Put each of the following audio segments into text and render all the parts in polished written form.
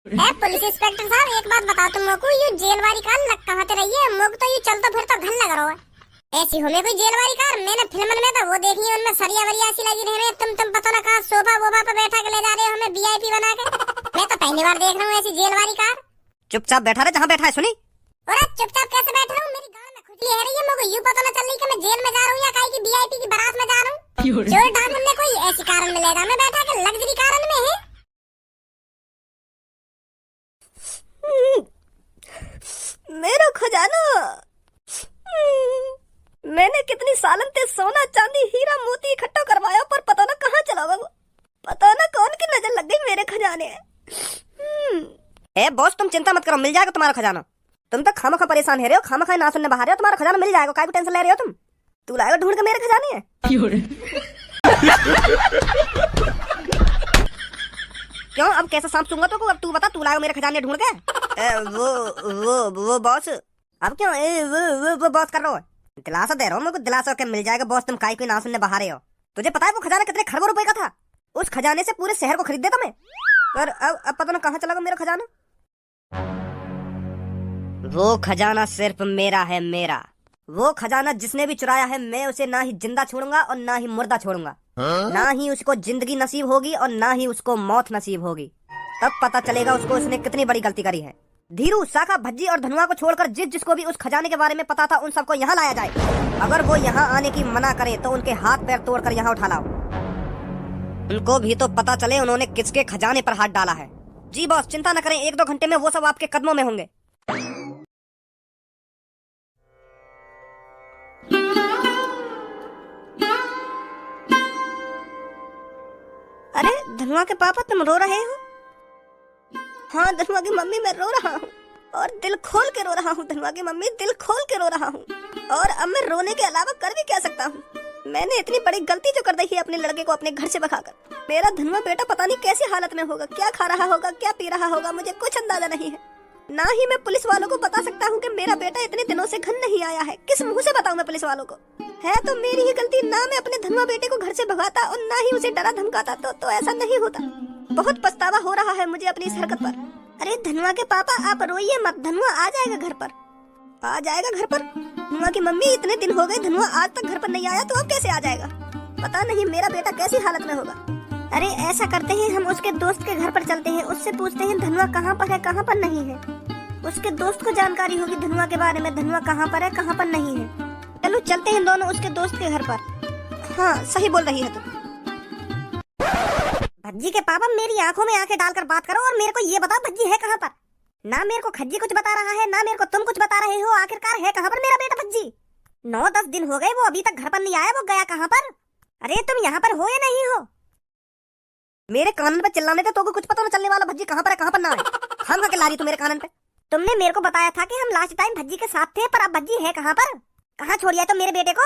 Police inspector साहब, एक बात बताओ तुम लोग को, ये जेल वाली कार लग कहाँ पे रही है? मोग तो ये चलता फिर तो घर लग रहा है। ऐसी हो कोई जेल वाली कार मैंने फिल्म में तो वो देखी है, उनमें सरिया वरिया सी लगी रहे। तुम पता ना कहाँ सोफा वोफा पे बैठा के ले जा रहे हो हमें वीआईपी बना के। मैं तो पहली बार देख रहा हूँ ऐसी जेल वाली कार। चुपचाप बैठा रहे जहाँ बैठा है। सुनी? अरे चुपचाप कैसे बैठ रहा हूँ? मेरी गाड़ में खुजली है रही है। मुझे यूं पता ना चल रही कि मैं जेल में जा रहा हूँ या काहे की वीआईपी की बारात में जा रहा हूँ। चोर डाकुन ने कोई ऐसी कार में ले जा, मैं बैठा के लग्जरी कार में है। मेरा खजाना। मैंने कितनी सालन से सोना चांदी हीरा मोती इकट्ठा करवाया, पर पता ना कहाँ चला गया। पता ना कौन की नजर लग गई मेरे खजाने। ए बॉस, तुम चिंता मत करो, मिल जाएगा तुम्हारा खजाना। तुम तो खामखा परेशान है रहे हो, खामखा ना सुनने बाहर रहे हो। तुम्हारा खजाना मिल जाएगा, काय को टेंशन ले रहे हो तुम? तू लाएगा ढूंढ के मेरे खजाने क्यों? अब कैसा सांप सूंगा तो? अब तू बता, तू लाएगा मेरे खजाने ढूंढ के? वो बॉस, अब क्यों वो बॉस कर रहा हो? दिलासा दे रहा हूँ, मेरे को दिलासा के मिल जाएगा बॉस। तुम काई कोई ना सुनने बाहर हो। तुझे पता है वो खजाना कितने खरबों रुपए का था? उस खजाने से पूरे शहर को खरीद देता मैं। पर अब पता ना कहाँ चला गया मेरा खजाना। वो खजाना सिर्फ मेरा है, मेरा। वो खजाना जिसने भी चुराया है, मैं उसे ना ही जिंदा छोड़ूंगा और ना ही मुर्दा छोड़ूंगा। ना ही उसको जिंदगी नसीब होगी और ना ही उसको मौत नसीब होगी। तब पता चलेगा उसको उसने कितनी बड़ी गलती करी है। धीरू, शाखा, भज्जी और धनुआ को छोड़कर जिसको भी उस खजाने के बारे में पता था, उन सबको यहाँ लाया जाए। अगर वो यहाँ आने की मना करे तो उनके हाथ पैर तोड़कर यहाँ उठा लाओ। उनको भी तो पता चले उन्होंने किसके खजाने पर हाथ डाला है। जी बॉस, चिंता न करें, 1-2 घंटे में वो सब आपके कदमों में होंगे। अरे धनुआ के पापा, तुम रो रहे हो? हाँ धनुआ की मम्मी, मैं रो रहा हूँ और दिल खोल के रो रहा हूँ। धनुआ की मम्मी, दिल खोल के रो रहा हूँ। और अब मैं रोने के अलावा कर भी क्या सकता हूँ? मैंने इतनी बड़ी गलती जो कर दी है अपने लड़के को अपने घर से भगाकर। मेरा धनुआ बेटा पता नहीं कैसी हालत में होगा, क्या खा रहा होगा, क्या पी रहा होगा, मुझे कुछ अंदाजा नहीं है। ना ही मैं पुलिस वालों को बता सकता हूँ कि मेरा बेटा इतने दिनों से घर नहीं आया है। किस मुंह से बताऊँ मैं पुलिस वालों को? है तो मेरी ही गलती, ना मैं अपने धनुआ बेटे को घर से भगाता और ना ही उसे डरा धमकाता तो ऐसा नहीं होता। बहुत पछतावा हो रहा है मुझे अपनी इस हरकत पर। अरे धनुआ के पापा, आप रोइए मत, धनुआ आ जाएगा घर पर, आ जाएगा घर पर। धनुआ की मम्मी, इतने दिन हो गए धनुआ आज तक घर पर नहीं आया, तो अब कैसे आ जाएगा? पता नहीं मेरा बेटा कैसी हालत में होगा। अरे ऐसा करते हैं, हम उसके दोस्त के घर पर चलते हैं, उससे पूछते हैं धनुआ कहाँ पर है, कहाँ पर नहीं है। उसके दोस्त को जानकारी होगी धनुआ के बारे में, धनुआ कहाँ पर है, कहाँ पर नहीं है। चलो चलते हैं दोनों उसके दोस्त के घर पर। हाँ सही बोल रही है तुम। भज्जी के पापा, मेरी आंखों में आंखें डालकर बात करो और मेरे को ये बताओ भज्जी है कहाँ पर? ना मेरे को खज्जी कुछ बता रहा है, ना मेरे को तुम कुछ बता रहे हो। आखिरकार है कहाँ पर मेरा बेटा भज्जी? 9-10 दिन हो गए, वो अभी तक घर पर नहीं आया, वो गया कहाँ पर? अरे तुम यहाँ पर हो या नहीं हो? मेरे कानन पे चिल्लाने थे तो कुछ पता न चलने वाला। भज्जी कहाँ पर है, कहाँ पर ना है? हम का ला रही तू मेरे कानन पे? तुमने मेरे को बताया था कि हम लास्ट टाइम भज्जी के साथ थे, पर अब भज्जी है कहाँ पर? कहाँ छोड़िया तुम मेरे बेटे को?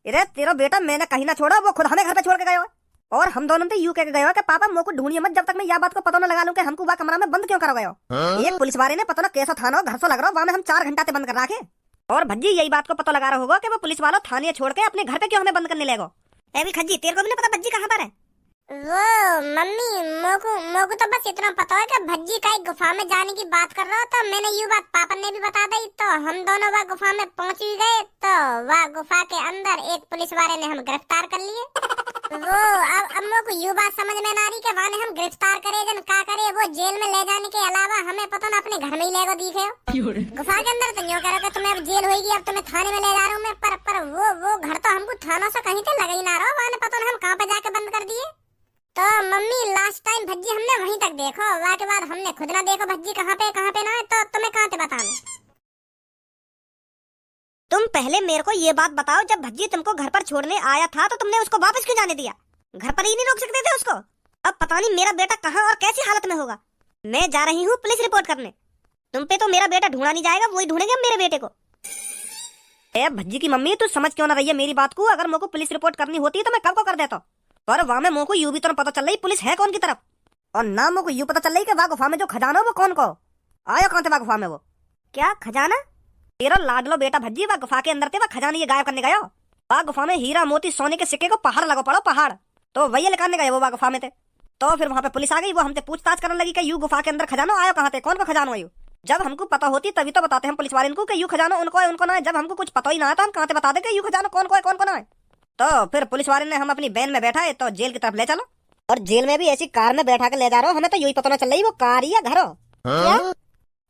अरे तेरा बेटा मैंने कहीं ना छोड़ा, वो खुद हमें घर पे छोड़ के गए हो। और हम दोनों तो यूं कह के गए हो कि पापा मोको ढूंढिए मत जब तक मैं यह बात को पता न लगा लूं कि हमको वह कमरा में बंद क्यों करो गए हो। एक पुलिस वाले ने पता ना कैसा थाना घर से लग रहा, वहां में हम 4 घंटा से बंद कर रखे। और भज्जी यही बात को पता लगा रहा होगा कि वो पुलिस वालों थाने छोड़ के अपने घर पे क्यों हमें बंद करने लगो। अभी खज्जी, तेरे को भी नहीं पता भज्जी कहाँ पर है? वो मम्मी, मोको तो बस इतना पता है कि भज्जी का एक गुफा में जाने की बात कर रहा हो, तो मैंने ये बात पापा ने भी बता दी, तो हम दोनों वह गुफा में पहुंच भी गए। तो वह गुफा के अंदर एक पुलिस वाले ने हम गिरफ्तार कर लिए। वो अब मोको ये बात समझ में ना रही कि वहाँ हम गिरफ्तार करे जन का करे, वो जेल में ले जाने के अलावा हमें पता ना अपने घर में ही लेगो दिखे हो। गुफा के अंदर तो यूँ कह रहे हो कि तुम्हें अब जेल होगी, अब तुम्हें थाने में ले जा रहा हूँ मैं। पर वो घर तो हमको थानों से कहीं से लग ही ना रहा, वहाँ पता ना हम कहाँ पे जाके बंद कर दिए। तो मम्मी लास्ट टाइम भज्जी हमने वहीं तक देखो, वहाँ के बाद हमने खुद ना देखो भज्जी कहाँ पे ना है, तो तुम्हें कहाँ से बताऊं? तुम पहले मेरे को ये बात बताओ, जब भज्जी तुमको घर पर छोड़ने आया था तो तुमने उसको वापस क्यों जाने दिया? घर पर ही नहीं रोक सकते थे उसको? अब पता नहीं मेरा बेटा कहाँ और कैसी हालत में होगा। मैं जा रही हूँ पुलिस रिपोर्ट करने। तुम पे तो मेरा बेटा ढूंढा नहीं जाएगा, वही ढूंढेंगे मेरे बेटे को। ए भज्जी की मम्मी, तू समझ क्यों ना रही है मेरी बात को? अगर मुझको पुलिस रिपोर्ट करनी होती तो मैं कब को कर देता, पर वहाँ में मुझको यूं भी तो पता चल रही पुलिस है कौन की तरफ, और ना मुझको यूं पता चल रही कि वहाँ गुफा में जो खजाना वो कौन को आया, कौन थे वहाँ गुफा में? वो क्या खजाना? तेरा लाडलो बेटा भज्जी वहाँ गुफा के अंदर थे, वह खजाना ये गायब करने गया। वहाँ गुफा में हीरा मोती सोने के सिक्के को पहाड़ लगो पड़ो, पहाड़ तो वही निकालने गए वो वहाँ गुफा में थे। तो फिर वहाँ पे पुलिस आ गई, वो हमसे पूछताछ करने लगी कि यू गुफा के अंदर खजानो आयो कहाँ थे, कौन का खजानो आयो। जब हमको पता होती तभी तो बताते हम पुलिस वाले को कि यू खजानो उनको है उनको ना है। जब हमको कुछ पता ही ना है तो हम कहाँ से बता दे कि यू खजानो कौन को है कौन को ना है। तो फिर पुलिस वाले ने हम अपनी वैन में बैठाए तो जेल की तरफ ले चलो, और जेल में भी ऐसी कार में बैठा के ले जा रहा हो, हमें तो यही पता ना चल रही वो कार या घर हो।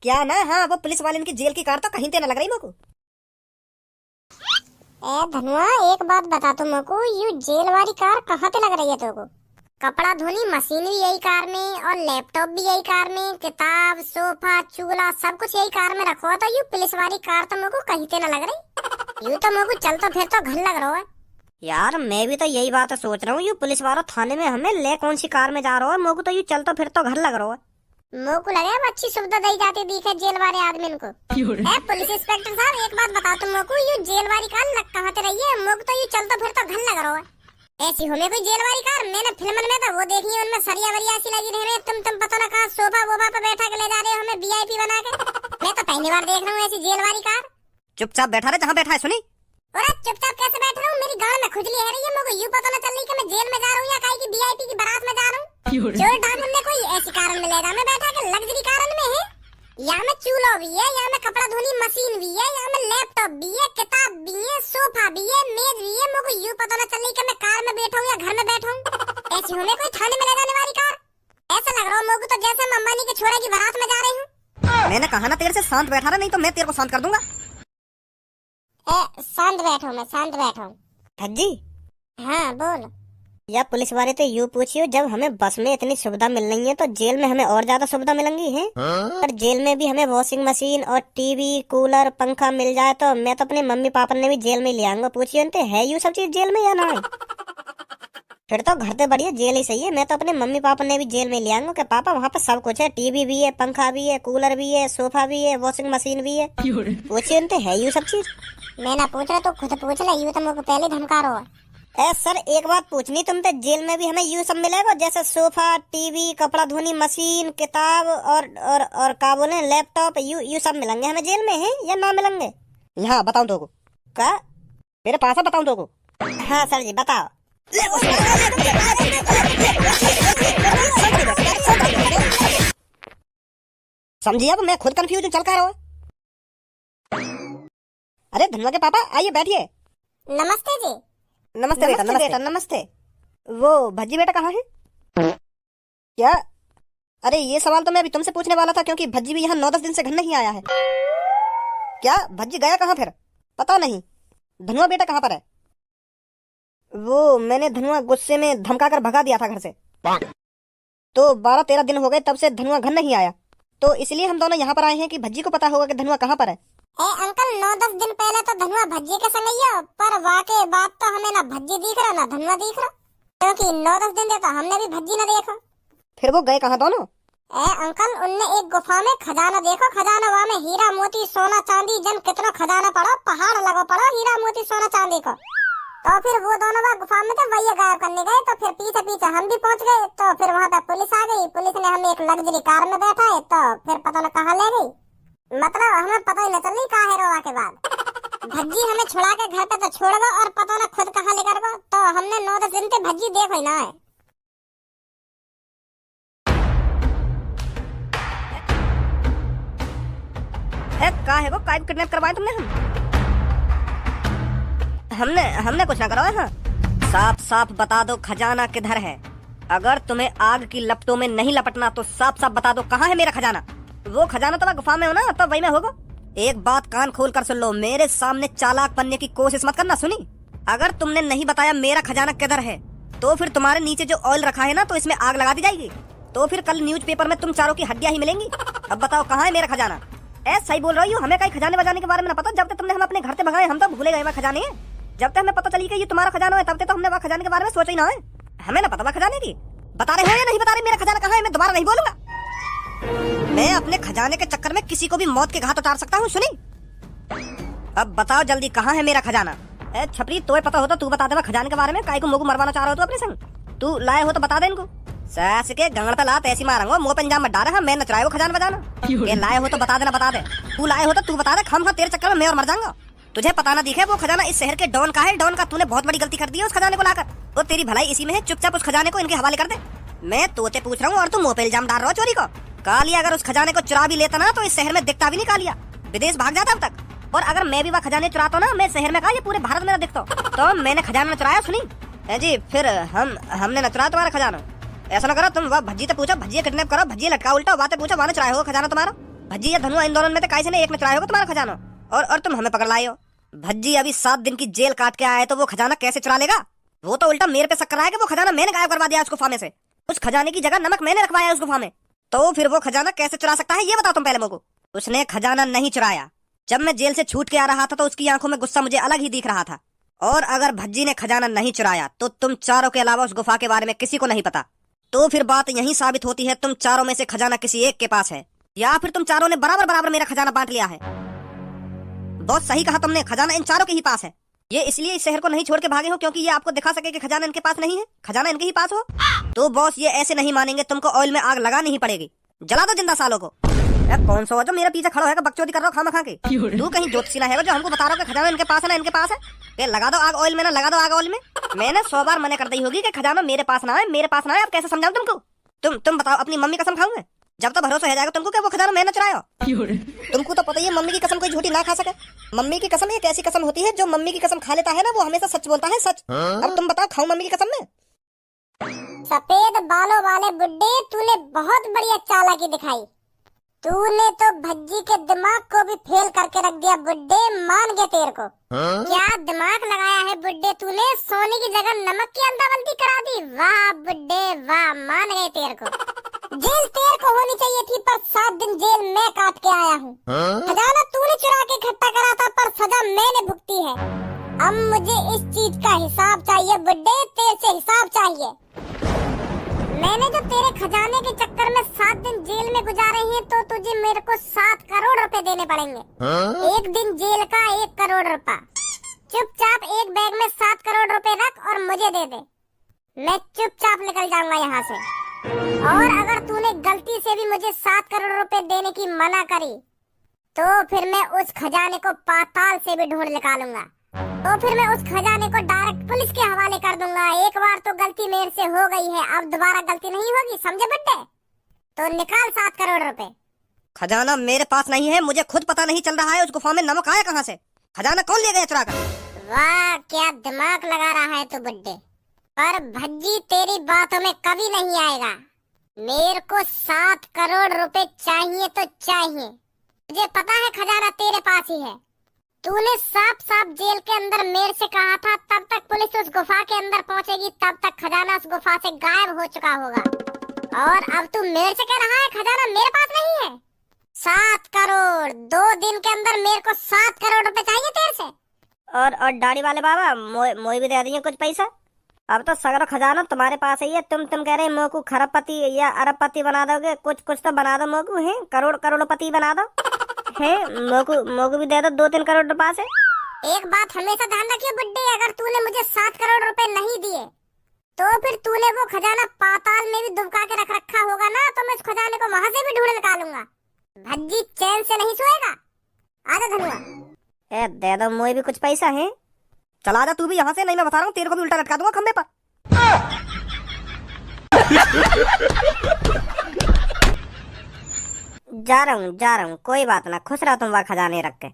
क्या ना, हाँ वो पुलिस वाले की जेल की कार तो कहीं ते ना लग रही मेरे ए धनुआ एक बात बता तू मेरे को, यू जेल वाली कार कहाँ पे लग रही है तेरे को? कपड़ा धोनी मशीन भी यही कार में और लैपटॉप भी यही कार में, किताब सोफा चूल्हा सब कुछ यही कार में रखो तो यू पुलिस वाली कार तो मेरे को कहीं ते ना लग रही। यू तो मेरे को चल तो फिर तो घर लग रहा है। यार मैं भी तो यही बात सोच रहा हूँ, यू पुलिस वाला थाने में हमें ले कौन सी कार में जा रहा है, मेरे को तो यू चल तो फिर तो घर लग रहा है। मेरे को लगे अब अच्छी सुविधा दी जाती दिखे जेल वाले आदमी को। पुलिस इंस्पेक्टर साहब एक बात बता तुम मेरे को, यू जेल वाली कार लग कहाँ से रही है? मेरे को तो यू चल तो फिर तो घर लग रहा है। ऐसी हो कोई जेल वाली कार मैंने फिल्म में तो वो देखी है, उनमें सरिया वरिया सी लगी रह रहे, तुम पता ना कहाँ सोफा वोफा पे बैठा के ले जा रहे हो हमें वीआईपी बना के। मैं तो पहली बार देख रहा हूँ ऐसी जेल वाली कार। चुपचाप बैठा रहे जहाँ बैठा है, सुनी? अरे चुपचाप कैसे बैठ रहा हूँ? मेरी गाड़ में खुजली है रही है, मेरे को यूं पता ना चल रही कि मैं जेल में जा रहा हूँ या काहे की वीआईपी की बारात में जा रहा हूँ। चोर डाकुन ने कोई ऐसी कार में ले जा, मैं बैठा के लग्जरी कार में है। यहाँ में चूल्हा भी है, यहाँ में कपड़ा धोनी मशीन भी है, यहाँ में लैपटॉप भी है, किताब भी है, सोफा भी है, मेज भी है। मेरे को यूं पता ना चल रही कि मैं कार में बैठा हूँ या घर में बैठा हूँ। ऐसी हमें कोई थाने में ले जाने वाली कार? ऐसा लग रहा है मेरे को तो जैसे हम अंबानी के छोरे की बारात में जा रही हूँ। मैंने कहा ना तेरे से शांत बैठा रहा, नहीं तो मैं तेरे को शांत कर दूंगा। शांत बैठो, मैं शांत बैठा हूँ। भज्जी हाँ बोल। या पुलिस वाले तो यूँ पूछियो, जब हमें बस में इतनी सुविधा मिल रही है तो जेल में हमें और ज्यादा सुविधा मिलेंगी है। पर जेल में भी हमें वॉशिंग मशीन और टीवी कूलर पंखा मिल जाए तो मैं तो अपने मम्मी पापा ने भी जेल में ले आऊंगा। पूछियो उनते है यू सब चीज जेल में या ना? फिर तो घर से बढ़िया जेल ही सही है। मैं तो अपने मम्मी पापा ने भी जेल में ले आऊंगा कि पापा वहाँ पे सब कुछ है, टीवी भी है, पंखा भी है, कूलर भी है, सोफा भी है, वॉशिंग मशीन भी है। पूछिए उनते है यू सब चीज? मैं ना पूछ रहा तो खुद पूछ ले, यू तो मेरे को पहले धमका रहा है। सर एक बात पूछनी, तुम तो जेल में भी हमें यू सब मिलेगा जैसे सोफा टीवी कपड़ा धोनी मशीन किताब और क्या बोले लैपटॉप, यू सब मिलेंगे हमें जेल में है या ना मिलेंगे? यहाँ बताऊं तो को क्या मेरे पास है, बताऊं तो को? हाँ सर जी बताओ। समझिए अब मैं खुद कंफ्यूज चल कर रहा हूँ। अरे धनवा के पापा आइए बैठिए। नमस्ते जी। नमस्ते बेटा, नमस्ते नमस्ते। वो भज्जी बेटा कहाँ है? क्या? अरे ये सवाल तो मैं अभी तुमसे पूछने वाला था, क्योंकि भज्जी भी यहाँ 9-10 दिन से घर नहीं आया है। क्या भज्जी गया कहाँ फिर? पता नहीं। धनुआ बेटा कहाँ पर है? वो मैंने धनुआ गुस्से में धमका कर भगा दिया था घर से, तो 12-13 दिन हो गए तब से धनुआ घर नहीं आया, तो इसलिए हम दोनों यहाँ पर आए हैं कि भज्जी को पता होगा कि धनुआ कहाँ पर है। अंकल 9-10 दिन पहले तो धनुआ भज्जी के संग ही है, पर वाकई बात तो हमें ना भज्जी दिख रहा ना धनुआ दिख रहा, क्योंकि 9-10 दिन तो हमने भी भज्जी न देखा। फिर वो गए कहाँ दोनों? अंकल उनने एक गुफा में खजाना देखो, खजाना वहाँ में हीरा मोती सोना चांदी जन कितना खजाना पड़ा, पहाड़ लगा पड़ा हीरा मोती सोना चांदी को। तो फिर वो दोनों वहाँ गुफा में थे, वही गायब करने गए, तो फिर पीछे पीछे हम भी पहुँच गए, तो फिर वहाँ पे पुलिस आ गई, पुलिस ने हमें एक लग्जरी कार में बैठाए, तो फिर पता न कहाँ ले गई, मतलब हमें पता ही न चल रही कहाँ है। रोवा के बाद भज्जी हमें छुड़ा के घर पे तो छोड़ गो और पता न खुद कहाँ लेकर गो, तो हमने 9-10 दिन से भज्जी देखो ही ना है। का है वो काय किडनैप करवाए तुमने? हमने कुछ ना करवाया। हाँ साफ साफ बता दो खजाना किधर है। अगर तुम्हें आग की लपटों में नहीं लपटना तो साफ साफ बता दो कहाँ है मेरा खजाना। वो खजाना तो गुफा में हो ना, तो वही में होगा। एक बात कान खोल कर सुन लो, मेरे सामने चालाक बनने की कोशिश मत करना। सुनी, अगर तुमने नहीं बताया मेरा खजाना किधर है तो फिर तुम्हारे नीचे जो ऑयल रखा है ना, तो इसमें आग लगा दी जाएगी, तो फिर कल न्यूज़पेपर में तुम चारों की हड्डियां ही मिलेंगी। अब बताओ कहाँ है मेरा खजाना? सही बोल रही हो, हमें कहीं खजाने बजाने के बारे में ना पता। जब तक तुमने हम अपने घर से भगाए हम तो भूले गए वह खजाने। जब तक हमें पता चली कि ये तुम्हारा खजाना है तब तक तो हमने वह खजाने के बारे में सोचा ही ना है। हमें ना पता वह खजाने की। बता रहे हो या नहीं बता रहे मेरा खजाना कहाँ है? मैं दोबारा नहीं बोलूंगा। मैं अपने खजाने के चक्कर में किसी को भी मौत के घाट उतार सकता हूँ। सुनी, अब बताओ जल्दी कहाँ है मेरा खजाना? छपरी तो पता होता तू बता दे खजाने के बारे में। काय को मुंह मरवाना चाह रहा हो तू अपने संग? तू लाए हो तो बता दे इनको। सास के गंगड़ पे लात ऐसी मारूंगा मुंह पे इंजाम मत डाले। मैं नच रहा है वो खजाना बजाना। ये लाए हो तो बता देना, बता दे। तू लाए हो तो तू बता दे, हम तेरे चक्कर में मैं और मर जाऊंगा। तुझे पता ना दिखे वो खजाना इस शहर के डॉन का है। डॉन का तूने बहुत बड़ी गलती कर दी है उस खजाने को लाकर। वो तेरी भलाई इसी में है। चुपचाप उस खजाने को इनके हवाले कर दे। मैं तोते पूछ रहा हूँ और तुम मुँह पे इल्जाम डाल रहा हो चोरी को। कालिया अगर उस खजाने को चुरा भी लेता ना तो इस शहर में दिखता भी नहीं कालिया, विदेश भाग जाता अब तक। और अगर मैं भी वह खजाने चुराता ना, मैं शहर में कहा ये पूरे भारत में दिखता। तो मैंने खजाना चुराया सुनी जी, फिर हमने न चुराया तुम्हारा खजाना। ऐसा ना करो तुम, वह भज्जी से पूछो, भज्जी किडनैप करो, भज्जी लटका उल्टा बातें पूछो, वहाँ चुराया होगा खजाना तुम्हारा। भज्जी या धनुआ इन दोनों में से किसी ने एक ने चुराया होगा तुम्हारा खजाना, और तुम हमें पकड़ लाए हो। भज्जी अभी 7 दिन की जेल काट के आया है तो वो खजाना कैसे चुरा लेगा? वो तो उल्टा मेरे पे शक कर रहा है कि वो खजाना मैंने गायब करवा दिया उस गुफा में से। उस खजाने की जगह नमक मैंने रखवाया उस गुफा में, तो फिर वो खजाना कैसे चुरा सकता है ये बताओ तुम पहले मेरे को। उसने खजाना नहीं चुराया। जब मैं जेल से छूट के आ रहा था तो उसकी आंखों में गुस्सा मुझे अलग ही दिख रहा था। और अगर भज्जी ने खजाना नहीं चुराया तो तुम चारों के अलावा उस गुफा के बारे में किसी को नहीं पता। तो फिर बात यही साबित होती है तुम चारों में से खजाना किसी एक के पास है, या फिर तुम चारों ने बराबर बराबर मेरा खजाना बांट लिया है। बहुत सही कहा तुमने, खजाना इन चारों के ही पास है। ये इसलिए इस शहर को नहीं छोड़ के भागे हो क्योंकि ये आपको दिखा सके कि खजाना इनके पास नहीं है, खजाना इनके ही पास हो। तो बॉस ये ऐसे नहीं मानेंगे, तुमको ऑयल में आग लगानी ही पड़ेगी। जला दो जिंदा सालों को। कौन सा जो मेरा पीछे खड़ा है बकचोदी कर रहा हो खामा खा के? तू कहीं ज्योतिषीला है जो हमको बता रहा हो कि खजाना इनके पास है ना इनके पास है? ये लगा दो आग ऑयल में, ना लगा दो आग ऑयल में। मैंने 100 बार मना कर दी होगी कि खजाना मेरे पास ना है, मेरे पास ना है। अब कैसे समझाऊं तुमको? तुम बताओ, अपनी मम्मी कसम खाऊंगा जब तक भरोसा हो जाएगा तुमको कि वो खजाना मैंने चुराया। तुमको तो पता ही है मम्मी की कसम कोई झूठी ना खा सके। मम्मी की कसम एक ऐसी कसम होती है जो मम्मी की कसम खा लेता है ना वो हमेशा सच बोलता है, सच। अब तुम बताओ, खाऊं मम्मी की कसम में? सफेद बालों वाले बुड्ढे, तूने बहुत बढ़िया चालाकी दिखाई। तूने तो भज्जी के दिमाग को भी फेल करके रख दिया बुड्ढे, मान गए तेरे को। क्या दिमाग लगाया है बुड्ढे तूने, सोने की जगह नमक की अंदावल्ती करा दी। वाह बुड्ढे वाह, मान गए तेरे को। जेल तेरे को होनी चाहिए थी पर 7 दिन जेल मैं काट के आया हूँ। खजाना तूने चुरा के इकट्ठा करा था पर सजा मैंने भुगती है। अब मुझे इस चीज का हिसाब चाहिए बुड्ढे, तेरे से हिसाब चाहिए। मैंने जो तेरे खजाने के चक्कर में 7 दिन जेल में गुजारे हैं तो तुझे मेरे को 7 करोड़ रुपए देने पड़ेंगे। एक दिन जेल का 1 करोड़ रुपया। चुपचाप एक बैग में 7 करोड़ रुपए रख और मुझे दे दे, मैं चुपचाप निकल जाऊंगा यहाँ से। और अगर तूने गलती से भी मुझे 7 करोड़ रुपए देने की मना करी तो फिर मैं उस खजाने को पाताल से भी ढूंढ निकालूंगा। तो फिर मैं उस खजाने को डायरेक्ट पुलिस के हवाले कर दूंगा। एक बार तो गलती मेरे से हो गई है, अब दोबारा गलती नहीं होगी, समझे बुड्ढे? तो निकाल 7 करोड़ रुपए। खजाना मेरे पास नहीं है, मुझे खुद पता नहीं चल रहा है उस गुफा में नमक आया कहाँ से। खजाना कौन ले गया चुरा कर? वाह क्या दिमाग लगा रहा है तू बुड्ढे, पर भज्जी तेरी बातों में कभी नहीं आएगा। मेरे को 7 करोड़ रुपए चाहिए तो चाहिए। मुझे पता है खजाना तेरे पास ही है। तूने साफ साफ जेल के अंदर मेरे से कहा था तब तक पुलिस उस गुफा के अंदर पहुंचेगी, तब तक खजाना उस गुफा से गायब हो चुका होगा। और अब तू मेरे से कह रहा है खजाना मेरे पास नहीं है। 7 करोड़ 2 दिन के अंदर मेरे को 7 करोड़ रुपए चाहिए तेरे से। और दाढ़ी वाले बाबा मोई भी दे दिए कुछ पैसा। अब तो सगरो खजाना तुम्हारे पास ही है। तुम कह रहे मोकू खरबपति या अरबपति बना दोगे, कुछ तो बना दो मोकू, है करोड़पति बना दो है। मोकू भी दे दो 2-3 करोड़ रुपए से। एक बात हमेशा ध्यान रखिए बुड्ढे, अगर तूने मुझे 7 करोड़ रुपए नहीं दिए तो फिर तूने वो खजाना पाताल में भी दुबका के रख रखा होगा ना, तो मैं उस खजाने को वहाँ से भी ढूंढ निकालूंगा। भज्जी चैन से नहीं सोएगा। आजा धनुआ, दे दो मोई भी कुछ पैसा है। चला जा तू भी यहाँ से, नहीं मैं बता रहा हूँ तेरे को भी उल्टा लटका दूंगा खंबे पर। जा रहा हूँ कोई बात ना, खुश रहो तुम वहाँ खजाने रख के।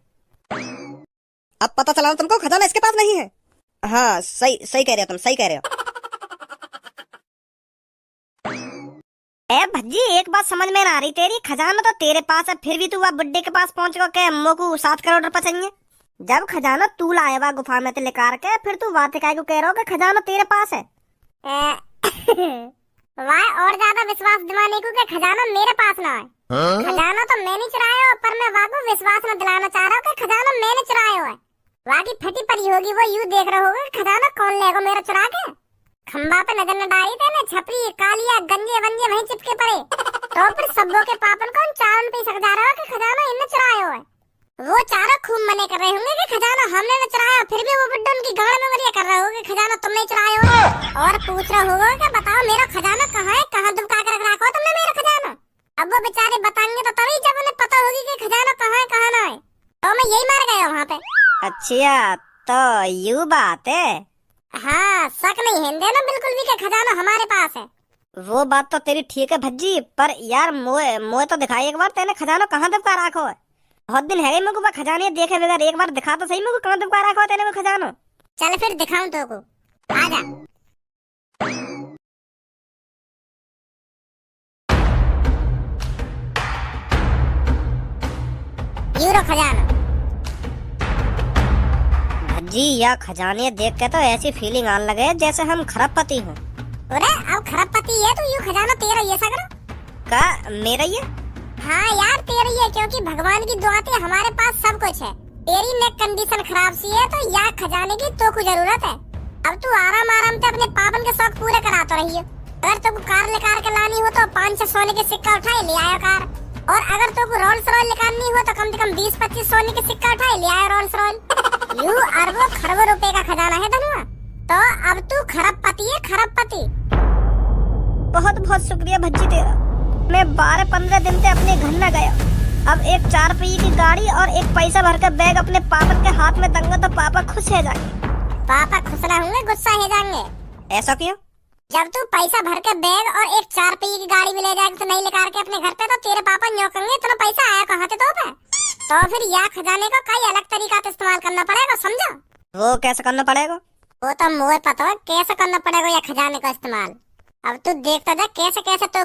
अब पता चला तुमको खजाना इसके पास नहीं है। हाँ सही कह रहे हो तुम, सही कह रहे हो। भज्जी एक बात समझ में ना आ रही तेरी, खजाना तो तेरे पास है फिर भी तू वह बुड्ढे के पास पहुंच गया के मोकू 7 करोड़ रुपए चाहिए। जब खजाना तू लाए वह गुफा में लेकर के फिर तू बातें काय को कह रहा हो कि खजाना तेरे पास है। वाह और ज्यादा विश्वास दिलाने को कि खजाना मेरे पास ना है। खजाना तो मैंने चुराया पर मैं वाह को विश्वास न दिलाना चाह रहा हूँ कि खजाना मैंने चुराया है। वाह की फटी पड़ी होगी, वो यूं देख रहा होगा खजाना कौन लेगा मेरा चुरा के। खंबा पे नजर न डाली थे, छपरी कालिया गंजे वंजे वहीं चिपके पड़े। तो फिर सबों के पापन को चारों पे सक जा रहा है कि खजाना इनने चुराया है। वो चारों खूब मने कर रहे होंगे कि खजाना हमने न चुराया, फिर भी वो बुड्ढा उनकी गाड़ में मरिया कर रहा होगा खजाना तुमने चुराया हो। और पूछ रहा होगा कि बताओ मेरा खजाना कहाँ है, कहाँ दुबका के रख रखा हो तुमने मेरा खजाना। अब वो बेचारे बताएंगे तो तभी जब उन्हें पता होगी कि खजाना कहाँ है कहाँ ना है। तो मैं यही मार गया वहाँ पे। अच्छा तो यू बात है। हाँ शक नहीं है देना बिल्कुल भी कि खजाना हमारे पास है। वो बात तो तेरी ठीक है भज्जी, पर यार मोए मोए तो दिखाई एक बार, तेने खजाना कहाँ दबका रखो है? बहुत दिन है मेरे को खजाने देखे बगैर, एक बार दिखा तो सही मेरे को कहाँ दबका रखो है तेने वो खजानो। चल फिर दिखाऊं तो को, आजा। यूरो खजाना। भज्जी या खजाने देख के तो ऐसी फीलिंग आने लगे जैसे हम खरबपति हों। अरे अब खरबपति है तो यू खजाना तेरा ये सगरो का मेरा ये? हाँ यार तेरा ये, क्योंकि भगवान की दुआ से हमारे पास सब कुछ है। तेरी नेक कंडीशन खराब सी है तो या खजाने की तो कुछ जरूरत है। अब तू आराम आराम से अपने पापन के शौक पूरे कराता रही है। अगर तुमको कार लेकर के लानी हो तो 5-6 सोने के सिक्का उठाए ले आयो कार, और अगर तुमको रोल्स रॉयल निकालनी हो तो कम से कम 20-25 सोने के सिक्का उठाए ले आयो रोल्स रॉयल। यू अरबों खरबों रुपए का खजाना है धनुआ। तो अब तू खरबपति है, खरबपति। बहुत बहुत शुक्रिया भज्जी तेरा। मैं 12-15 दिन से अपने घर न गया। अब एक 4 पहिए की गाड़ी और एक पैसा भर का बैग अपने पापा के हाथ में दूंगा तो पापा खुश हो जाएंगे। पापा खुश ना होंगे, गुस्सा हो जाएंगे। ऐसा क्यों? जब तू पैसा भर के बैग और एक 4 पहिए की गाड़ी भी ले जाएगा तो नहीं लेकर के अपने घर पे, तो तेरे पापा न्योकेंगे इतना पैसा आया कहाँ से तो पे। तो फिर या खजाने को कई अलग तरीका से इस्तेमाल करना पड़ेगा, समझा? वो कैसे करना पड़ेगा? वो तो मुझे पता है कैसे करना पड़ेगा या खजाने का इस्तेमाल। अब तू देखता जा कैसे कैसे तो